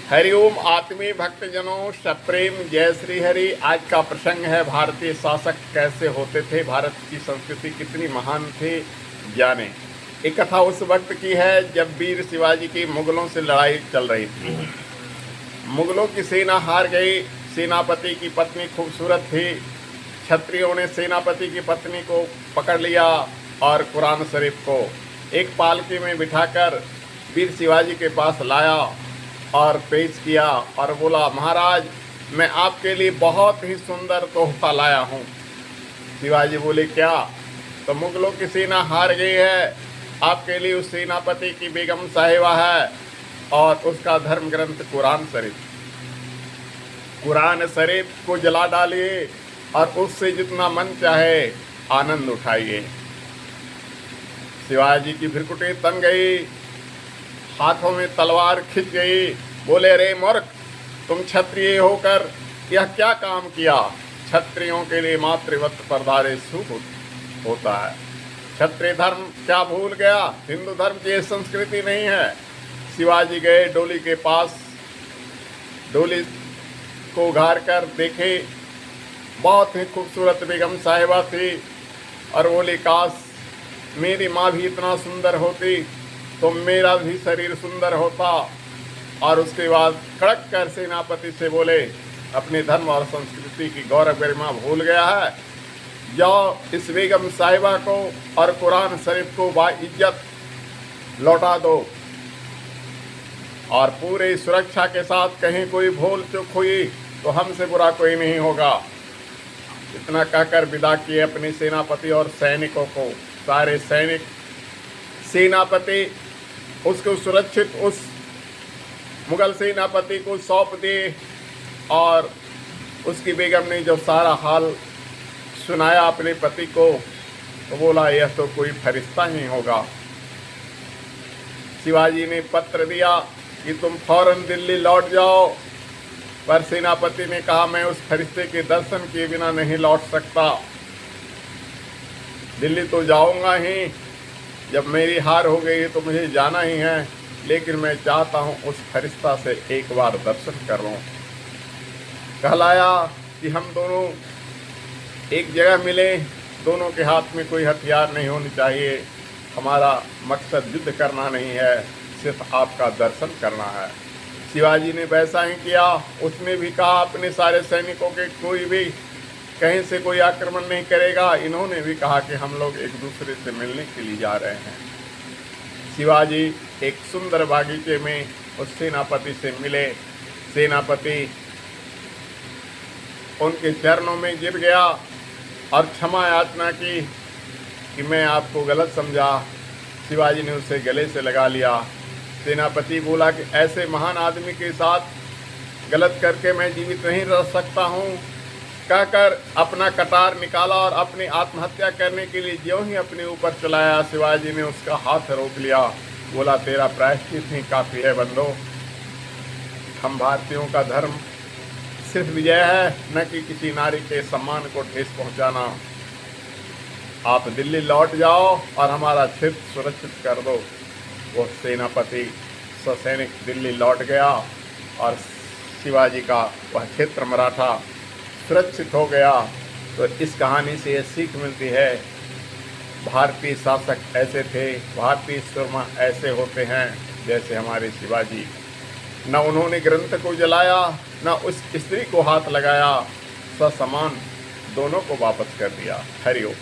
हरिओम आत्मीय भक्तजनों, सप्रेम जय श्री हरि। आज का प्रसंग है भारतीय शासक कैसे होते थे, भारत की संस्कृति कितनी महान थी, जाने। एक कथा उस वक्त की है जब वीर शिवाजी की मुगलों से लड़ाई चल रही थी। मुगलों की सेना हार गई। सेनापति की पत्नी खूबसूरत थी। क्षत्रियों ने सेनापति की पत्नी को पकड़ लिया और कुरान शरीफ को एक पालकी में बिठाकर वीर शिवाजी के पास लाया और पेश किया और बोला, महाराज मैं आपके लिए बहुत ही सुंदर तोहफा लाया हूँ। शिवाजी बोले, क्या? तो मुगलों की सेना हार गई है, आपके लिए उस सेनापति की बेगम साहिबा है और उसका धर्म ग्रंथ कुरान शरीफ को जला डालिए और उससे जितना मन चाहे आनंद उठाइए। शिवाजी की भ्रिकुटी तन गई, हाथों में तलवार खिंच गई। बोले, रे मूर्ख, तुम क्षत्रिय होकर यह क्या काम किया? क्षत्रियों के लिए मातृवत परदारे सुख होता है। क्षत्रिय धर्म क्या भूल गया? हिंदू धर्म की ये संस्कृति नहीं है। शिवाजी गए डोली के पास, डोली को उघाड़ कर देखे, बहुत ही खूबसूरत बेगम साहिबा थी और बोले, काश मेरी माँ भी इतना सुंदर होती तो मेरा भी शरीर सुंदर होता। और उसके बाद कड़क कर सेनापति से बोले, अपने धर्म और संस्कृति की गौरव गरिमा भूल गया है, जाओ इस बेगम साहिबा को और कुरान शरीफ को बाइज्जत लौटा दो और पूरे सुरक्षा के साथ। कहीं कोई भूल चूक हुई तो हमसे बुरा कोई नहीं होगा। इतना कहकर विदा किए अपने सेनापति और सैनिकों को। सारे सैनिक सेनापति उसको सुरक्षित उस मुगल सेनापति को सौंप दिए और उसकी बेगम ने जब सारा हाल सुनाया अपने पति को तो बोला, यह तो कोई फरिश्ता ही होगा। शिवाजी ने पत्र दिया कि तुम फौरन दिल्ली लौट जाओ, पर सेनापति ने कहा, मैं उस फरिश्ते के दर्शन किए बिना नहीं लौट सकता। दिल्ली तो जाऊंगा ही, जब मेरी हार हो गई तो मुझे जाना ही है, लेकिन मैं चाहता हूँ उस फरिश्ता से एक बार दर्शन कर लूँ। कहलाया कि हम दोनों एक जगह मिले, दोनों के हाथ में कोई हथियार नहीं होनी चाहिए, हमारा मकसद युद्ध करना नहीं है, सिर्फ आपका दर्शन करना है। शिवाजी ने वैसा ही किया। उसने भी कहा अपने सारे सैनिकों के कोई भी कहीं से कोई आक्रमण नहीं करेगा। इन्होंने भी कहा कि हम लोग एक दूसरे से मिलने के लिए जा रहे हैं। शिवाजी एक सुंदर बागीचे में उस सेनापति से मिले। सेनापति उनके चरणों में गिर गया और क्षमा याचना की कि मैं आपको गलत समझा। शिवाजी ने उसे गले से लगा लिया। सेनापति बोला कि ऐसे महान आदमी के साथ गलत करके मैं जीवित नहीं रह सकता हूँ। कहकर अपना कटार निकाला और अपनी आत्महत्या करने के लिए ज्यों ही अपने ऊपर चलाया, शिवाजी ने उसका हाथ रोक लिया। बोला, तेरा प्रायश्चित ही काफ़ी है बंदो। हम भारतीयों का धर्म सिर्फ विजय है, न कि किसी नारी के सम्मान को ठेस पहुंचाना। आप दिल्ली लौट जाओ और हमारा क्षेत्र सुरक्षित कर दो। वो सेनापति ससैनिक दिल्ली लौट गया और शिवाजी का वह क्षेत्र मराठा सुरक्षित हो गया। तो इस कहानी से ये सीख मिलती है, भारतीय शासक ऐसे थे, भारतीय सुरमा ऐसे होते हैं जैसे हमारे शिवाजी। न उन्होंने ग्रंथ को जलाया, न उस स्त्री को हाथ लगाया, ससमान दोनों को वापस कर दिया। हरिओम।